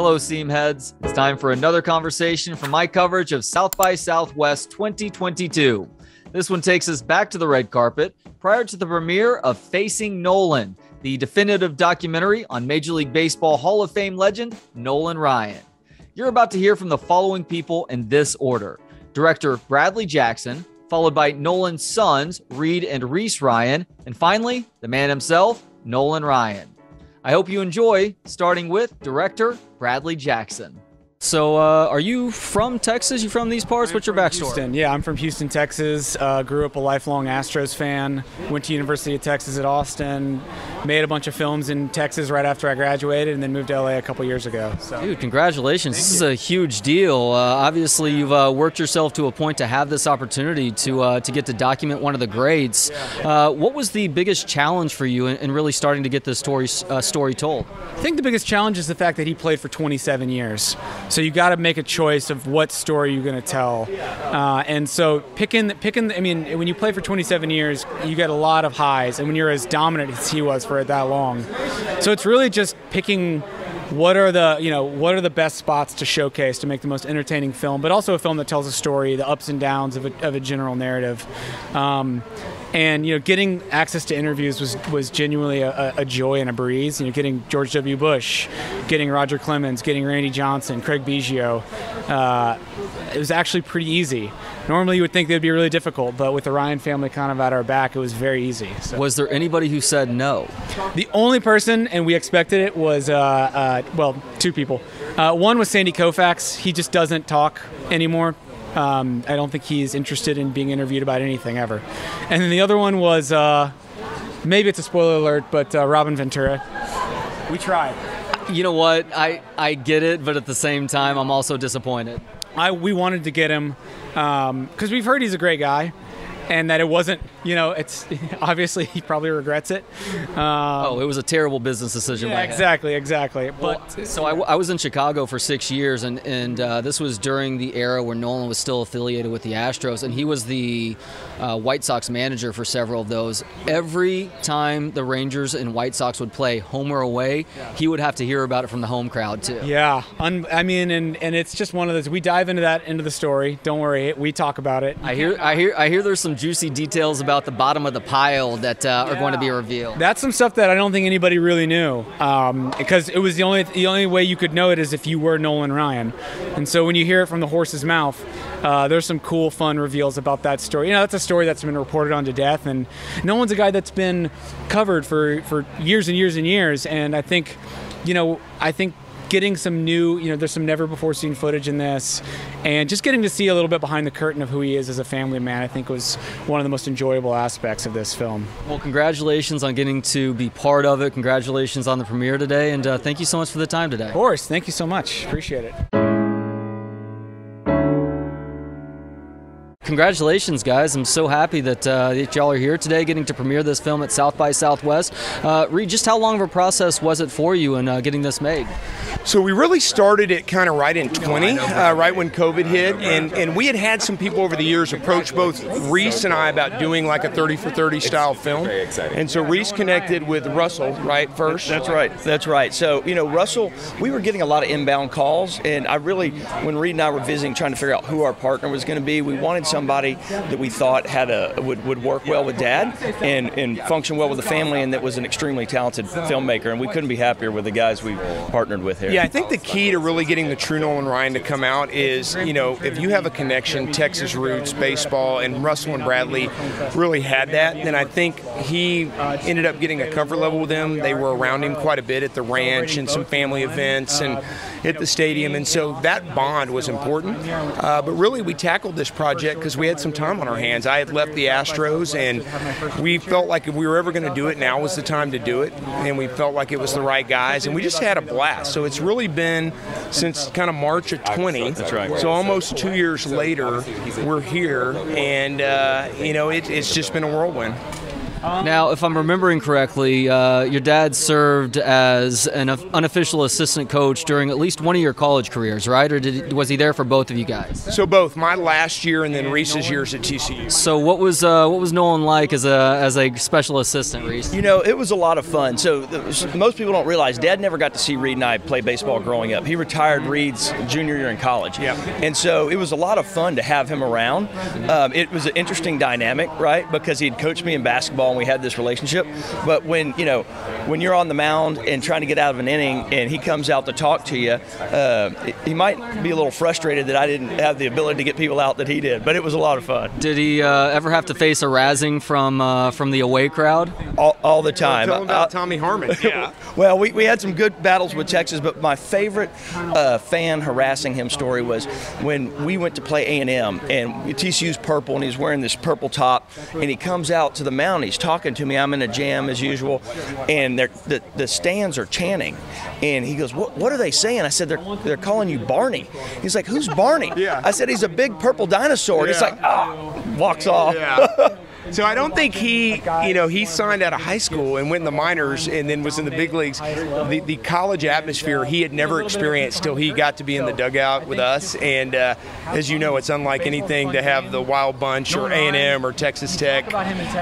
Hello, Seam Heads. It's time for another conversation from my coverage of South by Southwest 2022. This one takes us back to the red carpet prior to the premiere of Facing Nolan, the definitive documentary on Major League Baseball Hall of Fame legend Nolan Ryan. You're about to hear from the following people in this order: director Bradley Jackson, followed by Nolan's sons, Reid and Reese Ryan, and finally, the man himself, Nolan Ryan. I hope you enjoy, starting with director Bradley Jackson. So, are you from Texas? You from these parts? What's your backstory? Houston. Yeah, I'm from Houston, Texas. Grew up a lifelong Astros fan. Went to University of Texas at Austin. Made a bunch of films in Texas right after I graduated, and then moved to LA a couple years ago. So. Dude, congratulations. This is a huge deal. Obviously, you've worked yourself to a point to have this opportunity to get to document one of the greats. What was the biggest challenge for you in really starting to get this story told? I think the biggest challenge is the fact that he played for 27 years. So you got to make a choice of what story you're going to tell, and so picking. I mean, when you play for 27 years, you get a lot of highs, and when you're as dominant as he was for that long, so it's really just picking what are the best spots to showcase to make the most entertaining film, but also a film that tells a story, the ups and downs of a general narrative. And getting access to interviews was genuinely a joy and a breeze. Getting George W. Bush, getting Roger Clemens, getting Randy Johnson, Craig Biggio, it was actually pretty easy. Normally you would think it would be really difficult, but with the Ryan family kind of at our back, it was very easy. So. Was there anybody who said no? The only person, and we expected it, was two people. One was Sandy Koufax. He just doesn't talk anymore. I don't think he's interested in being interviewed about anything ever. And then the other one was, maybe it's a spoiler alert, but Robin Ventura. We tried. You know what? I get it, but at the same time, I'm also disappointed. We wanted to get him because we've heard he's a great guy. And that it wasn't, it's obviously he probably regrets it. It was a terrible business decision. Yeah, exactly. But so I was in Chicago for 6 years, and this was during the era where Nolan was still affiliated with the Astros, and he was the White Sox manager for several of those. Every time the Rangers and White Sox would play home or away, he would have to hear about it from the home crowd too. Yeah, I mean, and it's just one of those. We dive into the story. Don't worry, we talk about it. I hear there's some juicy details about the bottom of the pile that are going to be revealed. That's some stuff that I don't think anybody really knew, because it was the only way you could know it is if you were Nolan Ryan. And so when you hear it from the horse's mouth, there's some cool, fun reveals about that story. That's a story that's been reported on to death, and Nolan's a guy that's been covered for years and years and years. And I think, getting some new, there's some never before seen footage in this, and just getting to see a little bit behind the curtain of who he is as a family man, I think was one of the most enjoyable aspects of this film. Well, congratulations on getting to be part of it. Congratulations on the premiere today, and thank you so much for the time today. Of course, thank you so much. Appreciate it. Congratulations, guys. I'm so happy that y'all are here today getting to premiere this film at South by Southwest. Reid, just how long of a process was it for you in getting this made? So we really started it kind of right in 20, right when COVID hit, and we had some people over the years approach both Reese and I about doing like a 30 for 30 style film. Very exciting. And so Reese connected with Russell, right, first? That's right. So, Russell, we were getting a lot of inbound calls, and when Reid and I were visiting, trying to figure out who our partner was going to be, we wanted somebody that we thought would work well with Dad and function well with the family, and that was an extremely talented filmmaker, and we couldn't be happier with the guys we partnered with here. Yeah, I think the key to really getting the true Nolan Ryan to come out is, if you have a connection, Texas roots, baseball, and Russell and Bradley really had that, then I think he ended up getting a comfort level with them. They were around him quite a bit at the ranch and some family events and at the stadium, and so that bond was important. But really, we tackled this project because we had some time on our hands. I had left the Astros, and we felt like if we were ever going to do it, now was the time to do it, and we felt like it was the right guys, and we just had a blast. So it's really been since kind of March of 20. That's right. So almost 2 years later, we're here, and it's just been a whirlwind. Now, if I'm remembering correctly, your dad served as an unofficial assistant coach during at least one of your college careers, right? Or was he there for both of you guys? So both, my last year and then Reese's years at TCU. So what was Nolan like as a special assistant, Reese? You know, it was a lot of fun. So most people don't realize Dad never got to see Reid and I play baseball growing up. He retired Reid's junior year in college. Yeah. And so it was a lot of fun to have him around. It was an interesting dynamic, right? Because he'd coached me in basketball and we had this relationship. But when you're on the mound and trying to get out of an inning and he comes out to talk to you, he might be a little frustrated that I didn't have the ability to get people out that he did. But it was a lot of fun. Did he ever have to face a razzing from the away crowd? All the time. Tell him about Tommy Harmon. Yeah. Well, we had some good battles with Texas, but my favorite fan harassing him story was when we went to play A&M, and TCU's purple, and he's wearing this purple top, and he comes out to the mound, he's talking to me, I'm in a jam as usual, and the stands are chanting, and he goes, what are they saying? I said, they're calling you Barney. He's like, who's Barney? Yeah. I said, he's a big purple dinosaur. And he's like, walks off. Yeah. So I don't think he signed out of high school and went in the minors and then was in the big leagues. The college atmosphere he had never experienced till he got to be in the dugout with us. And as you know, it's unlike anything to have the Wild Bunch or A&M or Texas Tech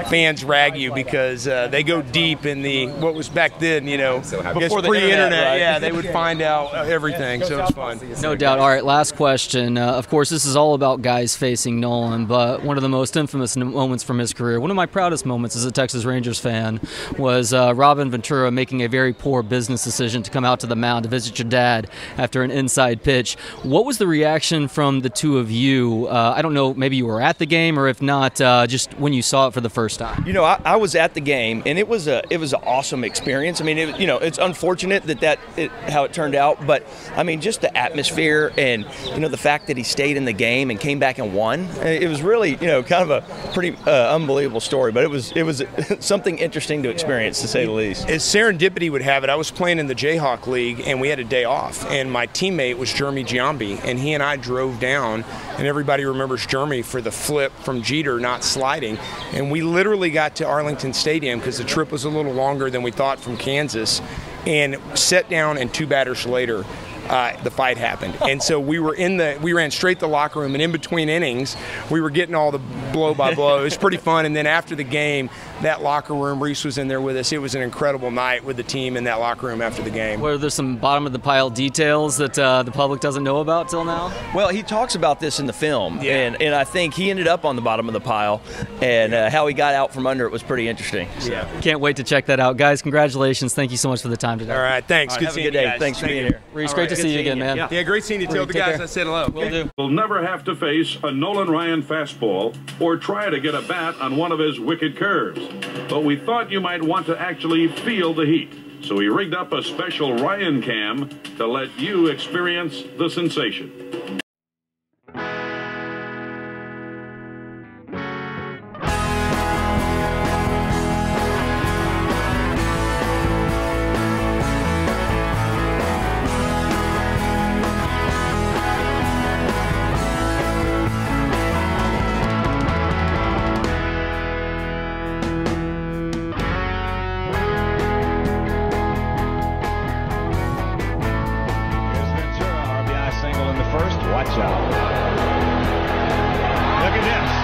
fans rag you because they go deep in what was back then, before the pre-internet. Right? Yeah, they would find out everything. So it's fun. No doubt. All right, last question. Of course, this is all about guys facing Nolan, but one of the most infamous moments from his career, one of my proudest moments as a Texas Rangers fan, was Robin Ventura making a very poor business decision to come out to the mound to visit your dad after an inside pitch. What was the reaction from the two of you? I don't know, maybe you were at the game, or if not, just when you saw it for the first time. I was at the game, and it was an awesome experience. I mean, it's unfortunate how it turned out, but I mean, just the atmosphere and the fact that he stayed in the game and came back and won. It was really kind of a pretty unbelievable story, but it was something interesting to experience, to say the least. As serendipity would have it, I was playing in the Jayhawk League, and we had a day off, and my teammate was Jeremy Giambi, and he and I drove down, and everybody remembers Jeremy for the flip from Jeter not sliding, and we literally got to Arlington Stadium because the trip was a little longer than we thought from Kansas, and sat down, and 2 batters later, the fight happened. And so we ran straight to the locker room, and in between innings, we were getting all the blow by blow. It was pretty fun. And then after the game, that locker room, Reese was in there with us. It was an incredible night with the team in that locker room after the game. Were there some bottom of the pile details that the public doesn't know about till now? Well, he talks about this in the film, yeah. and I think he ended up on the bottom of the pile, and how he got out from under it was pretty interesting. So. Yeah. Can't wait to check that out. Guys, congratulations. Thank you so much for the time today. All right, thanks. All right, good have seeing a good you day. guys. Thanks for being here. Reese, great to see you again, man. Yeah, great seeing you. Tell the guys I said hello. Will do. Will never have to face a Nolan Ryan fastball or try to get a bat on one of his wicked curves. But we thought you might want to actually feel the heat. So he rigged up a special Ryan cam to let you experience the sensation. Watch out. Look at this.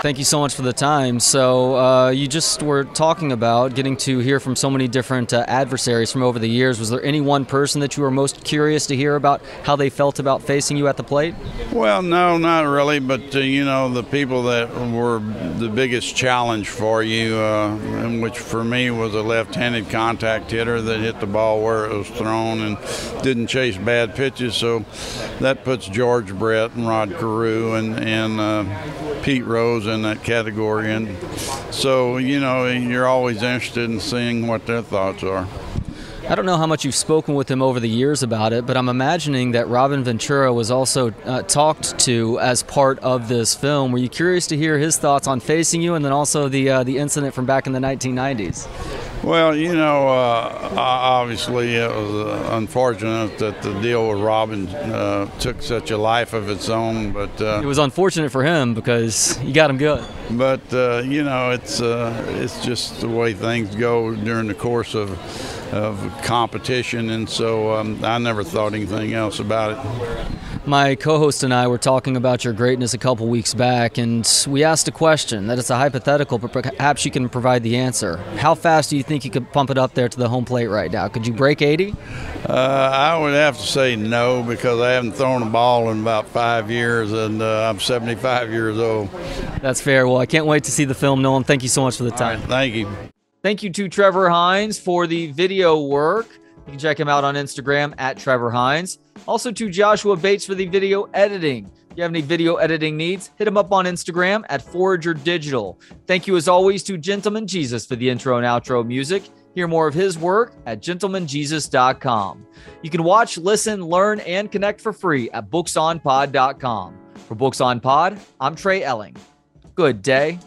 Thank you so much for the time. So you just were talking about getting to hear from so many different adversaries from over the years. Was there any one person that you were most curious to hear about how they felt about facing you at the plate? Well, no, not really. But, the people that were the biggest challenge for you, and which for me was a left-handed contact hitter that hit the ball where it was thrown and didn't chase bad pitches. So that puts George Brett and Rod Carew and Pete Rose in that category. And so, you know, you're always interested in seeing what their thoughts are. I don't know how much you've spoken with him over the years about it, but I'm imagining that Robin Ventura was also talked to as part of this film. Were you curious to hear his thoughts on Facing You, and then also the incident from back in the 1990s? Well, you know, obviously it was unfortunate that the deal with Robin took such a life of its own, but it was unfortunate for him because you got him good. But you know, it's just the way things go during the course of competition, and so I never thought anything else about it. My co-host and I were talking about your greatness a couple weeks back, and we asked a question that it's a hypothetical, but perhaps you can provide the answer. How fast do you think you could pump it up there to the home plate right now? Could you break 80? I would have to say no, because I haven't thrown a ball in about 5 years, and I'm 75 years old. That's fair. Well, I can't wait to see the film, Nolan. Thank you so much for the time. All right, thank you. Thank you to Trevor Hines for the video work. You can check him out on Instagram at Trevor Hines. Also to Joshua Bates for the video editing. If you have any video editing needs, hit him up on Instagram at Forager Digital. Thank you as always to Gentleman Jesus for the intro and outro music. Hear more of his work at gentlemanjesus.com. You can watch, listen, learn, and connect for free at booksonpod.com. For Books on Pod, I'm Trey Elling. Good day.